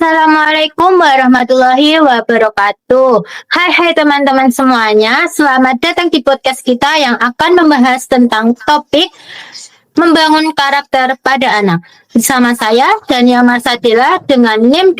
Assalamualaikum warahmatullahi wabarakatuh. Hai teman-teman semuanya, selamat datang di podcast kita yang akan membahas tentang topik membangun karakter pada anak. Bersama saya Dania Marsadila dengan NIM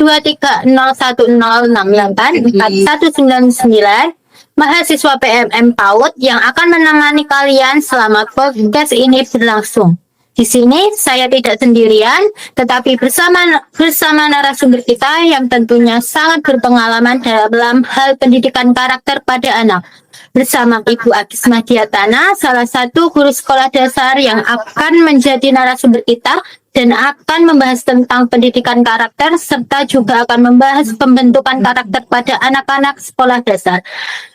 23010684199, mahasiswa PMM PAUD yang akan menemani kalian selama podcast ini berlangsung. Di sini saya tidak sendirian, tetapi bersama narasumber kita yang tentunya sangat berpengalaman dalam hal pendidikan karakter pada anak. Bersama Ibu Agis Mahdiatana, salah satu guru sekolah dasar yang akan menjadi narasumber kita dan akan membahas tentang pendidikan karakter serta juga akan membahas pembentukan karakter pada anak-anak sekolah dasar.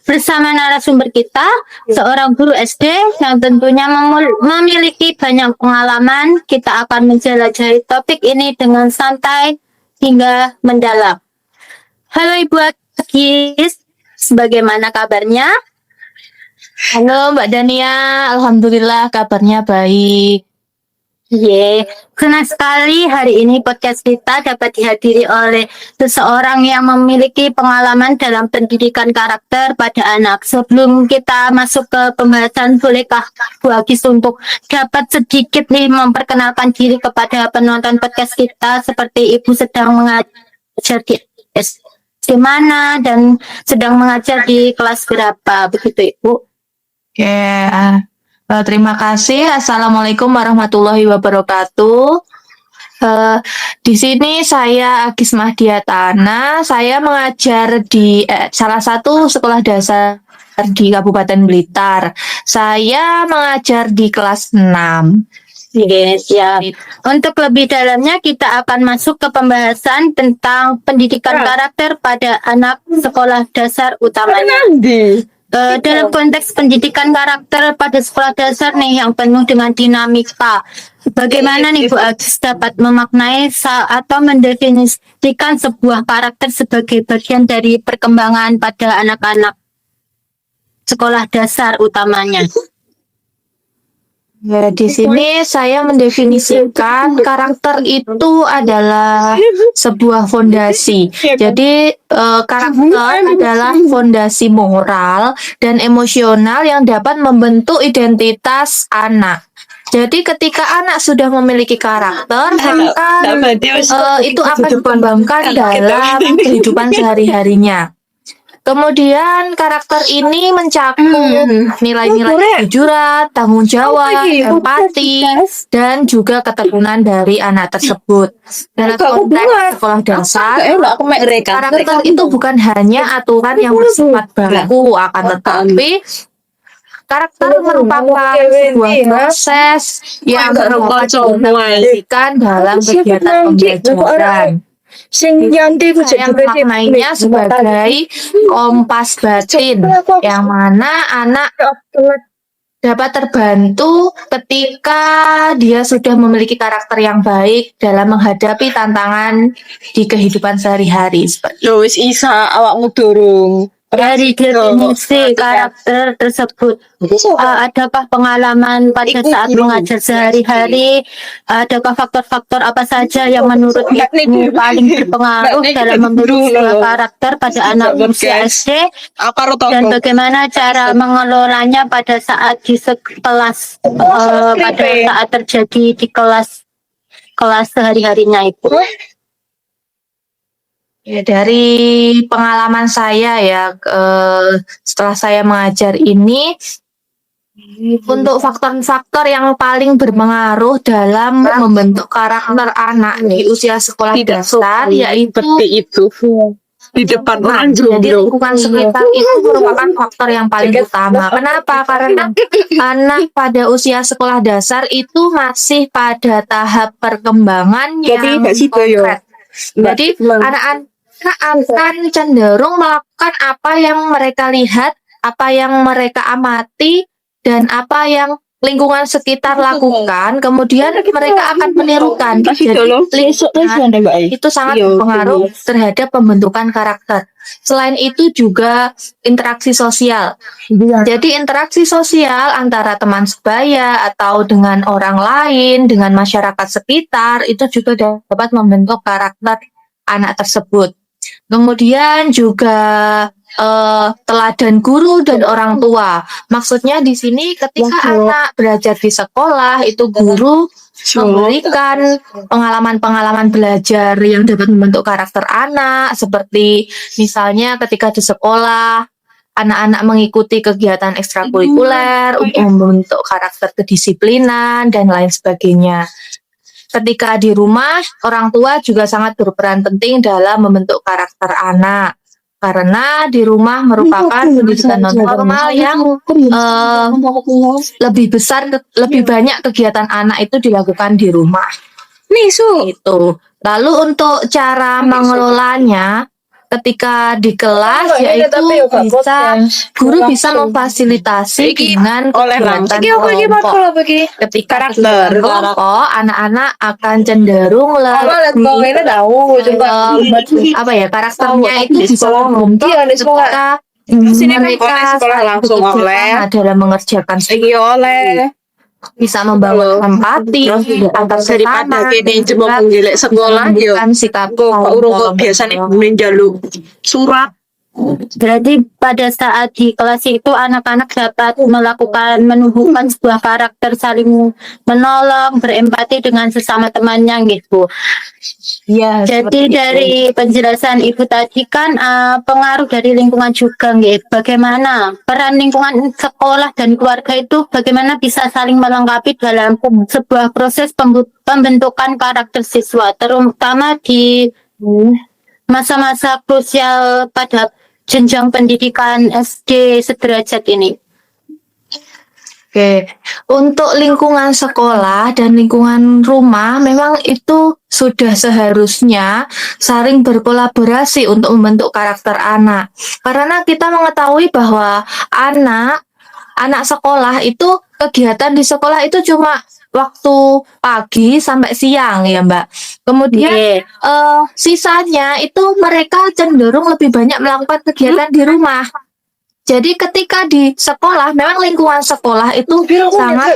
Bersama narasumber kita, seorang guru SD yang tentunya memiliki banyak pengalaman, kita akan menjelajahi topik ini dengan santai hingga mendalam. Halo Ibu Agis, bagaimana kabarnya? Halo Mbak Dania, Alhamdulillah kabarnya baik. Senang sekali hari ini podcast kita dapat dihadiri oleh seseorang yang memiliki pengalaman dalam pendidikan karakter pada anak. Sebelum kita masuk ke pembahasan, bolehkah Bu Agis untuk dapat sedikit memperkenalkan diri kepada penonton podcast kita, seperti Ibu sedang mengajar di SD mana dan sedang mengajar di kelas berapa, begitu Ibu? Terima kasih. Assalamualaikum warahmatullahi wabarakatuh. Di sini saya Agis Mahdiatana. Saya mengajar di salah satu sekolah dasar di Kabupaten Blitar. Saya mengajar di kelas 6. Siap. Untuk lebih dalamnya kita akan masuk ke pembahasan tentang pendidikan karakter pada anak sekolah dasar utamanya. Dalam konteks pendidikan karakter pada sekolah dasar nih yang penuh dengan dinamika, bagaimana nih Bu Agis dapat memaknai atau mendefinisikan sebuah karakter sebagai bagian dari perkembangan pada anak-anak sekolah dasar utamanya? Di sini saya mendefinisikan karakter itu adalah sebuah fondasi. Jadi karakter adalah fondasi moral dan emosional yang dapat membentuk identitas anak. Jadi ketika anak sudah memiliki karakter, maka itu akan dikembangkan dalam kehidupan sehari-harinya. Kemudian karakter ini mencakup nilai-nilai kejujuran, tanggung jawab, empati, dan juga keteguhan dari anak tersebut. Dalam konteks sekolah dasar, karakter itu bukan hanya aturan yang bersifat baku, akan tetapi karakter merupakan sebuah proses yang dapat diaplikasikan dalam kegiatan pembelajaran. Saya memaknainya sebagai kompas batin, yang mana anak dapat terbantu ketika dia sudah memiliki karakter yang baik dalam menghadapi tantangan di kehidupan sehari-hari. Lois Isa, awakmu dorong. Dari definisi karakter tersebut, adakah pengalaman pada saat mengajar sehari-hari? Adakah faktor-faktor apa saja yang menurut Ibu paling berpengaruh dalam membentuk sebuah karakter pada anak usia SD? Dan bagaimana cara mengelolanya pada saat di kelas, pada saat terjadi di kelas sehari-harinya Ibu? Ya, dari pengalaman saya ya, setelah saya mengajar ini, untuk faktor-faktor yang paling berpengaruh dalam membentuk karakter anak di usia sekolah dasar, yaitu di depan jadi lingkungan sekitar itu merupakan faktor yang paling utama. Kenapa? Karena anak pada usia sekolah dasar itu masih pada tahap perkembangan yang konkret. Jadi anak-anak akan cenderung melakukan apa yang mereka lihat, apa yang mereka amati, dan apa yang lingkungan sekitar lakukan, kemudian mereka akan menirukan. Jadi lingkungan itu sangat berpengaruh terhadap pembentukan karakter. Selain itu juga interaksi sosial. Jadi interaksi sosial antara teman sebaya atau dengan orang lain, dengan masyarakat sekitar, itu juga dapat membentuk karakter anak tersebut. Kemudian juga teladan guru dan orang tua. Maksudnya di sini ketika anak belajar di sekolah itu guru memberikan pengalaman-pengalaman belajar yang dapat membentuk karakter anak, seperti misalnya ketika di sekolah anak-anak mengikuti kegiatan ekstrakurikuler untuk membentuk karakter kedisiplinan dan lain sebagainya. Ketika di rumah, orang tua juga sangat berperan penting dalam membentuk karakter anak. Karena di rumah merupakan pendidikan non formal yang lebih banyak kegiatan anak itu dilakukan di rumah. Itu. Lalu untuk cara mengelolanya, ketika di kelas yaitu guru bisa memfasilitasi dengan kegiatan kelompok. Ketika kegiatan kelompok, anak-anak akan cenderung lebih karakternya itu bisa membentuk ketika mereka langsung oleh dalam mengerjakan bisa membangun empati antar sesama, kene cuma penggilek sekolah yo menunjukkan sikap kok urung biasane njaluk surat. Berarti pada saat di kelas itu anak-anak dapat menumbuhkan sebuah karakter saling menolong, berempati dengan sesama temannya gitu. ya. Jadi dari penjelasan Ibu tadi kan pengaruh dari lingkungan juga gitu. Bagaimana peran lingkungan sekolah dan keluarga itu bagaimana bisa saling melengkapi dalam sebuah proses pembentukan karakter siswa, terutama di masa-masa krusial pada jenjang pendidikan SD sederajat ini. Oke, untuk lingkungan sekolah dan lingkungan rumah memang itu sudah seharusnya saling berkolaborasi untuk membentuk karakter anak. Karena kita mengetahui bahwa anak sekolah itu kegiatan di sekolah itu cuma waktu pagi sampai siang ya Mbak. Kemudian sisanya itu mereka cenderung lebih banyak melakukan kegiatan di rumah. Jadi ketika di sekolah, memang lingkungan sekolah itu sangat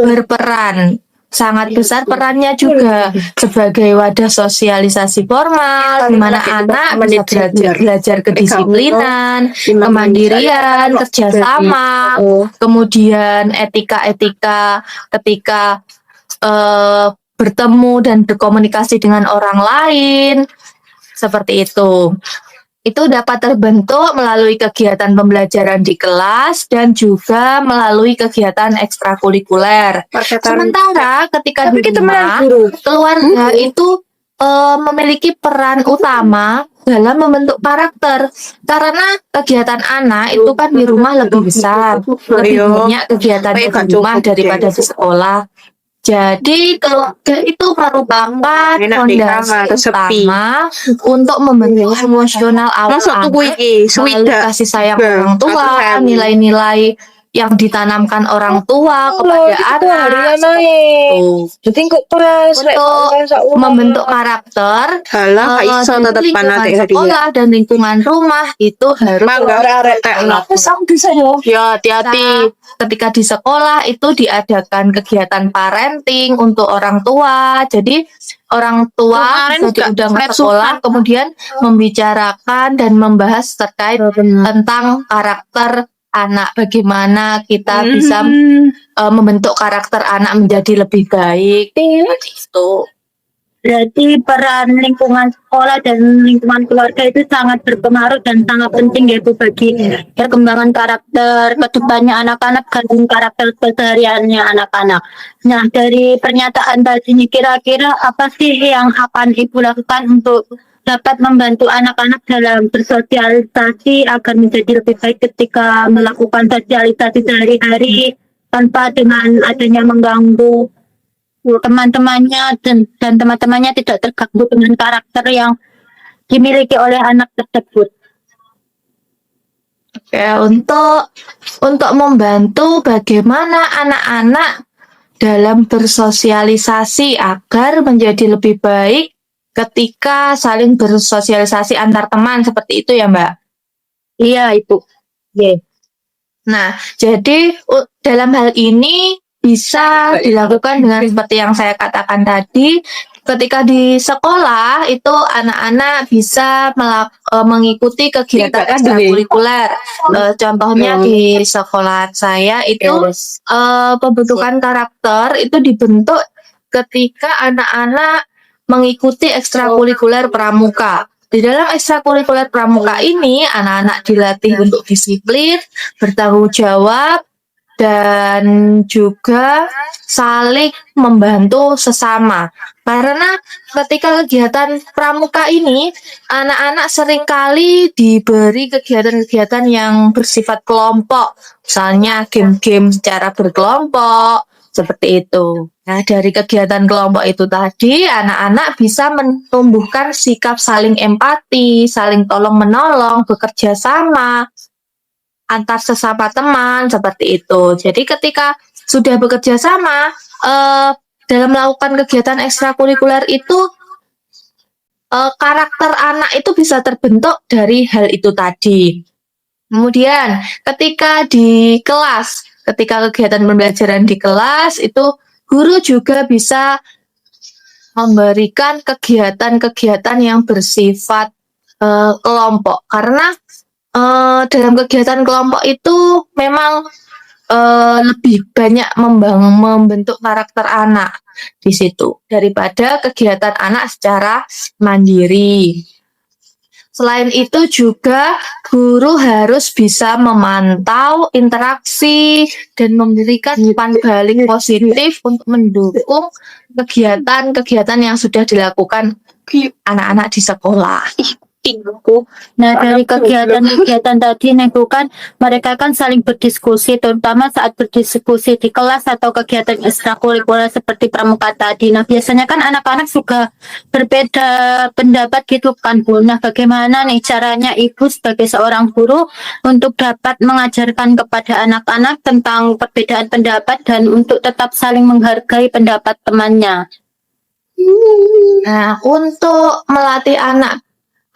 berperan, sangat besar perannya juga sebagai wadah sosialisasi formal, di mana anak bisa belajar kedisiplinan, kemandirian, kerjasama, kemudian etika-etika ketika bertemu dan berkomunikasi dengan orang lain, seperti itu. Itu dapat terbentuk melalui kegiatan pembelajaran di kelas dan juga melalui kegiatan ekstrakurikuler. Sementara ketika di rumah, keluarga itu memiliki peran utama dalam membentuk karakter. Karena kegiatan anak itu kan di rumah lebih besar, lebih banyak kegiatan di rumah daripada di sekolah. Jadi keluarga itu merupakan fondasi utama untuk membentuk emosional awal anak melalui kasih sayang orang tua, nilai-nilai yang ditanamkan orang tua kepada anak. Untuk membentuk karakter, lingkungan sekolah dan lingkungan rumah itu harus ya hati-hati. Ketika di sekolah itu diadakan kegiatan parenting untuk orang tua. Jadi orang tua bisa diundang ke sekolah, kemudian membicarakan dan membahas terkait tentang karakter anak, bagaimana kita bisa membentuk karakter anak menjadi lebih baik. Gitu. Berarti peran lingkungan sekolah dan lingkungan keluarga itu sangat berpengaruh dan sangat penting yaitu bagi perkembangan karakter kedepannya anak-anak dan karakter kesehariannya anak-anak. Nah, dari pernyataan tadi ini kira-kira apa sih yang akan Ibu lakukan untuk dapat membantu anak-anak dalam bersosialisasi agar menjadi lebih baik ketika melakukan sosialisasi sehari-hari tanpa dengan adanya mengganggu teman-temannya dan teman-temannya tidak terganggu dengan karakter yang dimiliki oleh anak tersebut. Oke, untuk membantu bagaimana anak-anak dalam bersosialisasi agar menjadi lebih baik ketika saling bersosialisasi antar teman seperti itu ya Mbak? Iya Ibu. Yeah. Nah, jadi dalam hal ini bisa dilakukan dengan seperti yang saya katakan tadi, ketika di sekolah itu anak-anak bisa mengikuti kegiatan ekstrakurikuler. Contohnya di sekolah saya itu pembentukan karakter itu dibentuk ketika anak-anak mengikuti ekstrakurikuler pramuka. Di dalam ekstrakurikuler pramuka ini anak-anak dilatih untuk disiplin, bertanggung jawab, dan juga saling membantu sesama. Karena ketika kegiatan pramuka ini, anak-anak seringkali diberi kegiatan-kegiatan yang bersifat kelompok. Misalnya game-game secara berkelompok, seperti itu. Nah, dari kegiatan kelompok itu tadi, anak-anak bisa menumbuhkan sikap saling empati, saling tolong-menolong, bekerja sama, antar sesama teman seperti itu. Jadi ketika sudah bekerja sama dalam melakukan kegiatan ekstrakurikuler itu karakter anak itu bisa terbentuk dari hal itu tadi. Kemudian ketika di kelas, ketika kegiatan pembelajaran di kelas itu guru juga bisa memberikan kegiatan-kegiatan yang bersifat kelompok karena dalam kegiatan kelompok itu memang lebih banyak membentuk karakter anak di situ daripada kegiatan anak secara mandiri. Selain itu juga guru harus bisa memantau interaksi dan memberikan umpan balik positif untuk mendukung kegiatan-kegiatan yang sudah dilakukan anak-anak di sekolah. Nah, dari kegiatan-kegiatan tadi Nego kan mereka kan saling berdiskusi, terutama saat berdiskusi di kelas atau kegiatan ekstrakurikuler seperti pramuka tadi. Nah, biasanya kan anak-anak juga berbeda pendapat gitu kan, Bu. Nah, bagaimana nih caranya Ibu sebagai seorang guru untuk dapat mengajarkan kepada anak-anak tentang perbedaan pendapat dan untuk tetap saling menghargai pendapat temannya? Nah, untuk melatih anak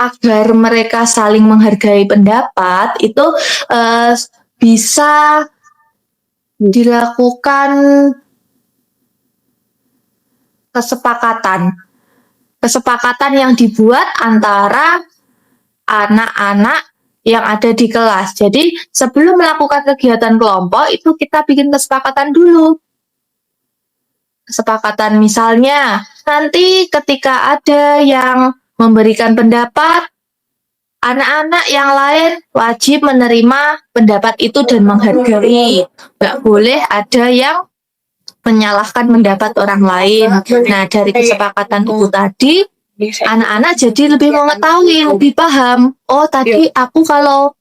agar mereka saling menghargai pendapat itu bisa dilakukan kesepakatan yang dibuat antara anak-anak yang ada di kelas. Jadi sebelum melakukan kegiatan kelompok itu kita bikin kesepakatan dulu. Kesepakatan misalnya nanti ketika ada yang memberikan pendapat, anak-anak yang lain wajib menerima pendapat itu dan menghargai. Nggak boleh ada yang menyalahkan pendapat orang lain. Nah, dari kesepakatan itu tadi, anak-anak jadi lebih mengetahui, lebih paham. Oh, tadi aku kalau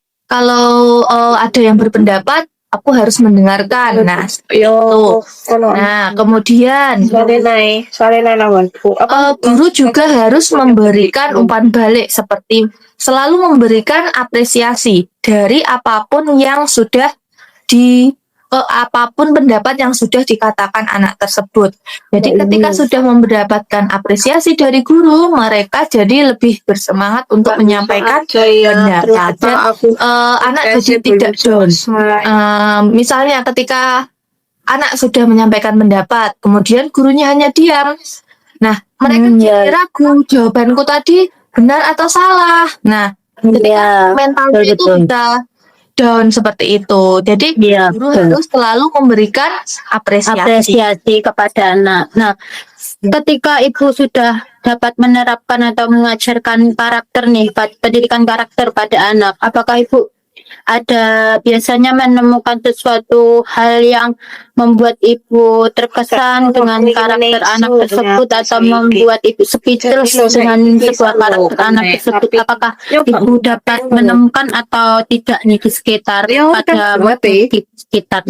ada yang berpendapat, aku harus mendengarkan. Nah, itu. Nah, kemudian guru juga harus memberikan umpan balik seperti selalu memberikan apresiasi dari apapun yang sudah apapun pendapat yang sudah dikatakan anak tersebut. Jadi ketika sudah mendapatkan apresiasi dari guru, mereka jadi lebih bersemangat untuk menyampaikan pendapat. Dan anak jadi tidak down. Misalnya ketika anak sudah menyampaikan pendapat, kemudian gurunya hanya diam. Nah, mereka jadi ragu jawabanku tadi benar atau salah. Nah, ketika mentalnya itu bisa down seperti itu. Jadi guru harus selalu memberikan apresiasi kepada anak. Nah, ketika Ibu sudah dapat menerapkan atau mengajarkan karakter nih, pendidikan karakter pada anak, apakah Ibu ada biasanya menemukan sesuatu hal yang membuat Ibu terkesan dengan karakter anak tersebut atau membuat Ibu speechless dengan sebuah karakter anak tersebut? Apakah Ibu dapat menemukan atau tidak nih di sekitar pada di sekitar?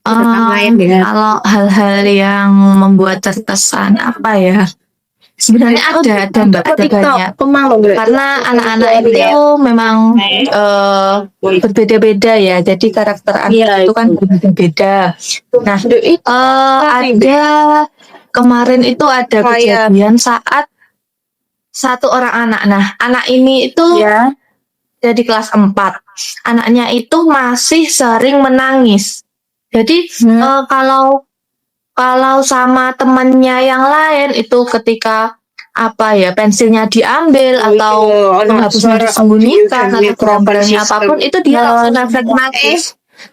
Kalau hal-hal yang membuat terkesan apa ya? Sebenarnya ada Mbak, ada banyak. Karena anak-anak itu memang berbeda-beda ya. Jadi karakter anak itu kan berbeda-beda. Nah, ada kemarin itu ada kejadian saat satu orang anak. Nah, anak ini itu dari kelas 4. Anaknya itu masih sering menangis. Jadi kalau kalau sama temannya yang lain itu ketika apa ya pensilnya diambil atau penghapusnya disembunyikan atau gambarnya apapun itu dia langsung refleks nangis.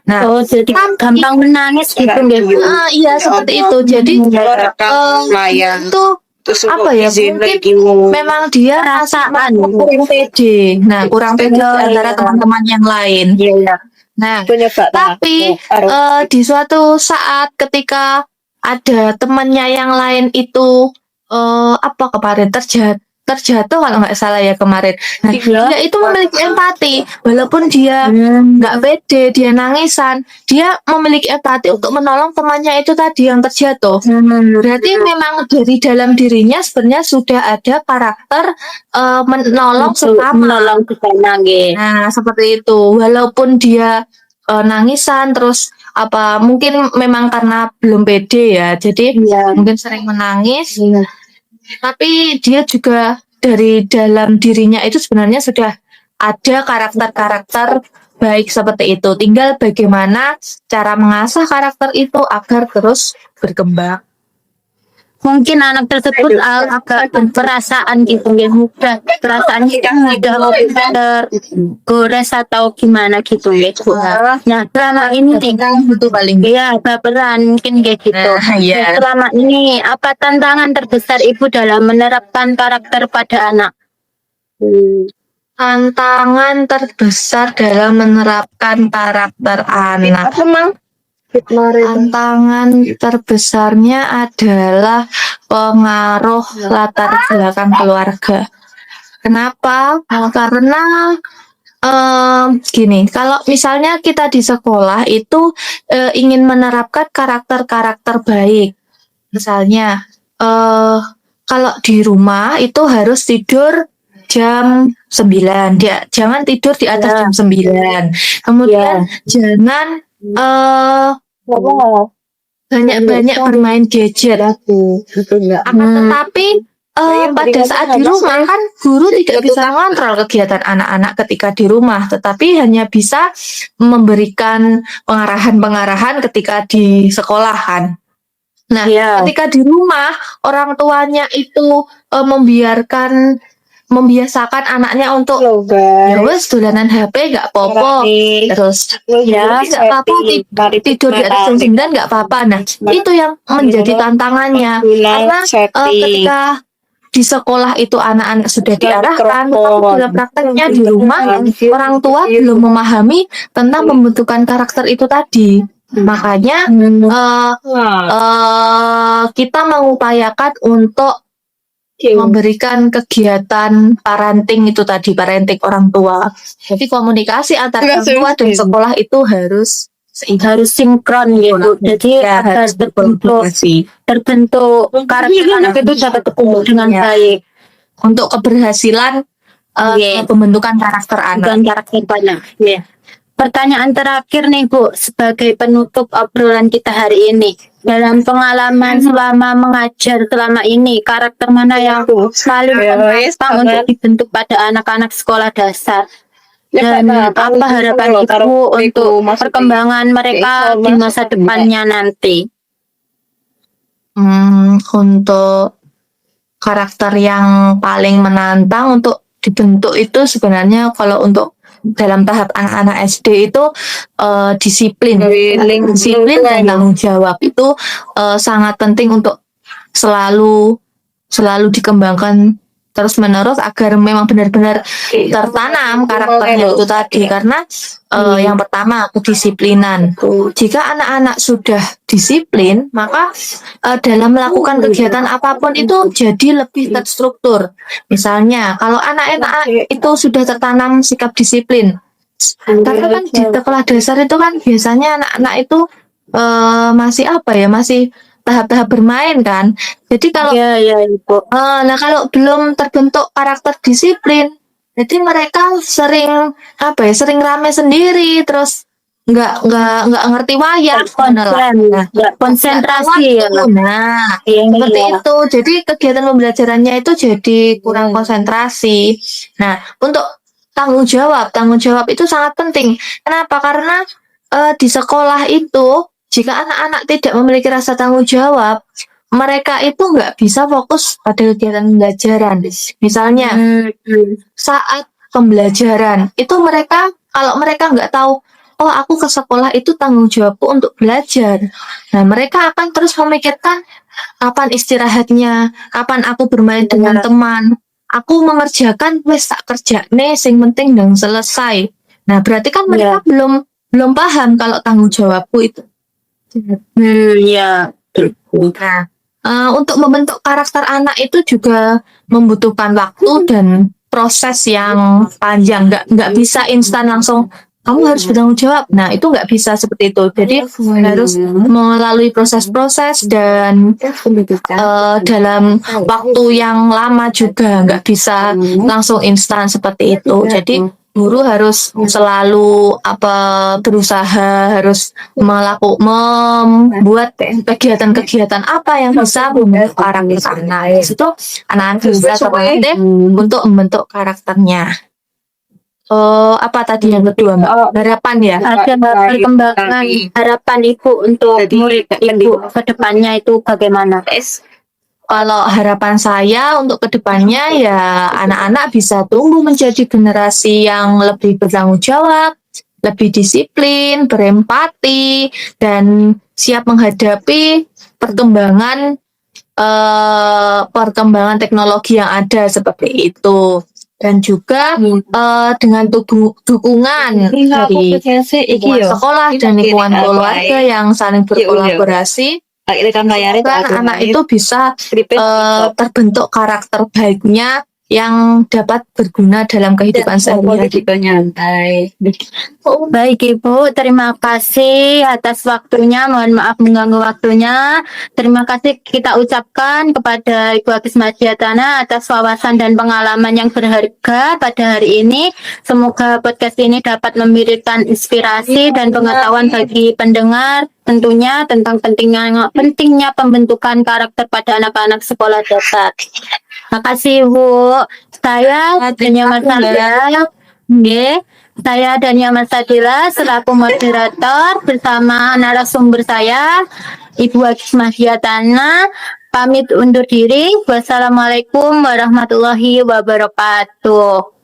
Nah, Oh, jadi tapi gampang menangis gitu nggih, Bu. iya seperti itu. Jadi itu apa ya mungkin memang dia Perasaan. kurang pede. Nah, kurang pede di antara teman-teman yang lain. Nah, tapi di suatu saat ketika ada temannya yang lain itu apa kemarin terjatuh kalau nggak salah ya kemarin. Nah, dia itu memiliki empati walaupun dia nggak pede, dia nangisan, dia memiliki empati untuk menolong temannya itu tadi yang terjatuh. Berarti memang dari dalam dirinya sebenarnya sudah ada karakter menolong sesama. Menolong sesama nggih. Nah, seperti itu. Walaupun dia nangisan terus apa mungkin memang karena belum pede ya. Jadi mungkin sering menangis. Tapi dia juga dari dalam dirinya itu sebenarnya sudah ada karakter-karakter baik seperti itu. Tinggal bagaimana cara mengasah karakter itu agar terus berkembang. Mungkin anak tersebut agak berperasaan gitu nggih, mudah perasaannya mudah tergores atau gimana gitu nggih, Bu. Nah, selama ini nih Itu paling ya baperan mungkin kayak gitu. iya. Selama ini apa tantangan terbesar Ibu dalam menerapkan karakter pada anak? Tantangan terbesar dalam menerapkan karakter anak. Tantangan terbesarnya adalah pengaruh latar belakang keluarga. Kenapa? Karena gini, kalau misalnya kita di sekolah itu ingin menerapkan karakter-karakter baik. Misalnya, kalau di rumah itu harus tidur jam 9. Jangan tidur di atas jam 9. Kemudian jangan banyak-banyak bermain gadget. Akan tetapi pada saat di rumah kan guru tidak bisa mengontrol kegiatan anak-anak ketika di rumah, tetapi hanya bisa memberikan pengarahan-pengarahan ketika di sekolahan. Nah, ketika di rumah orang tuanya itu membiasakan anaknya untuk ya wes dolanan HP nggak apa-apa, terus ya nggak apa-apa tidur di atas jam 9 nggak apa-apa. Nah, itu yang menjadi tantangannya karena ketika di sekolah itu anak-anak sudah diarahkan, tetapi dalam prakteknya di rumah orang tua belum memahami tentang pembentukan karakter itu tadi. Makanya kita mengupayakan untuk memberikan kegiatan parenting itu tadi, parenting orang tua. Jadi komunikasi antara orang tua dan sekolah itu harus sinkron gitu. Jadi agar terbentuk karakter anak itu dapat tumbuh dengan baik untuk keberhasilan pembentukan karakter anak. dan karakter anak. Pertanyaan terakhir nih Bu, sebagai penutup obrolan kita hari ini. Dalam pengalaman selama mengajar selama ini, karakter mana yang paling gampang untuk dibentuk pada anak-anak sekolah dasar? Dan apa harapan Ibu untuk perkembangan mereka di masa depannya nanti? Untuk karakter yang paling menantang untuk dibentuk itu sebenarnya kalau untuk dalam tahap anak-anak SD itu disiplin dan tanggung jawab itu sangat penting untuk selalu dikembangkan terus-menerus agar memang benar-benar tertanam karakternya itu tadi. Karena yang pertama kedisiplinan. Jika anak-anak sudah disiplin, maka dalam melakukan kegiatan apapun itu jadi lebih terstruktur. Misalnya kalau anak-anak itu sudah tertanam sikap disiplin, karena kan di sekolah dasar itu kan biasanya anak-anak itu masih tahap-tahap bermain kan. Jadi kalau kalau belum terbentuk karakter disiplin, jadi mereka sering rame sendiri, terus nggak ngerti wayang, konsentrasi ya. Seperti itu. Jadi kegiatan pembelajarannya itu jadi kurang konsentrasi. Nah, untuk tanggung jawab itu sangat penting. Kenapa? Karena di sekolah itu Jika anak-anak tidak memiliki rasa tanggung jawab, mereka itu nggak bisa fokus pada kegiatan pembelajaran. Misalnya, saat pembelajaran, itu mereka, kalau mereka nggak tahu, oh aku ke sekolah itu tanggung jawabku untuk belajar. Nah, mereka akan terus memikirkan kapan istirahatnya, kapan aku bermain dengan teman. Aku mengerjakan, wes tak kerja nih, sing penting dan selesai. Nah, berarti kan mereka belum paham kalau tanggung jawabku itu. Ya. Nah, untuk membentuk karakter anak itu juga membutuhkan waktu dan proses yang panjang. Nggak bisa instan langsung kamu harus bertanggung jawab. Nah, itu nggak bisa seperti itu. Jadi harus melalui proses-proses dan dalam waktu yang lama juga, nggak bisa langsung instan seperti itu. Jadi guru harus selalu berusaha, harus membuat kegiatan-kegiatan apa yang bisa membentuk karakter anak. Itu anak-anak bisa terlatih untuk membentuk karakternya. Apa tadi yang kedua, Mbak? Harapan ya? Ada perkembangan harapan Ibu untuk murid Ibu ke depannya itu bagaimana? Kalau harapan saya untuk kedepannya ya anak-anak bisa tumbuh menjadi generasi yang lebih bertanggung jawab, lebih disiplin, berempati, dan siap menghadapi perkembangan teknologi yang ada seperti itu. Dan juga dengan dukungan dari lingkungan sekolah dan lingkungan keluarga yang saling berkolaborasi, anak-anak itu bisa terbentuk karakter baiknya yang dapat berguna dalam kehidupan sehari-hari. Baik Ibu, terima kasih atas waktunya. Mohon maaf mengganggu waktunya. Terima kasih kita ucapkan kepada Ibu Agis Madiatana atas wawasan dan pengalaman yang berharga pada hari ini. Semoga podcast ini dapat memberikan inspirasi dan pengetahuan bagi pendengar, tentunya tentang pentingnya pembentukan karakter pada anak-anak sekolah dasar. Terima kasih Ibu. Saya Dania Marsadila. Saya Dania Marsadila selaku moderator bersama narasumber saya Ibu Agis Madiatana pamit undur diri. Wassalamualaikum warahmatullahi wabarakatuh.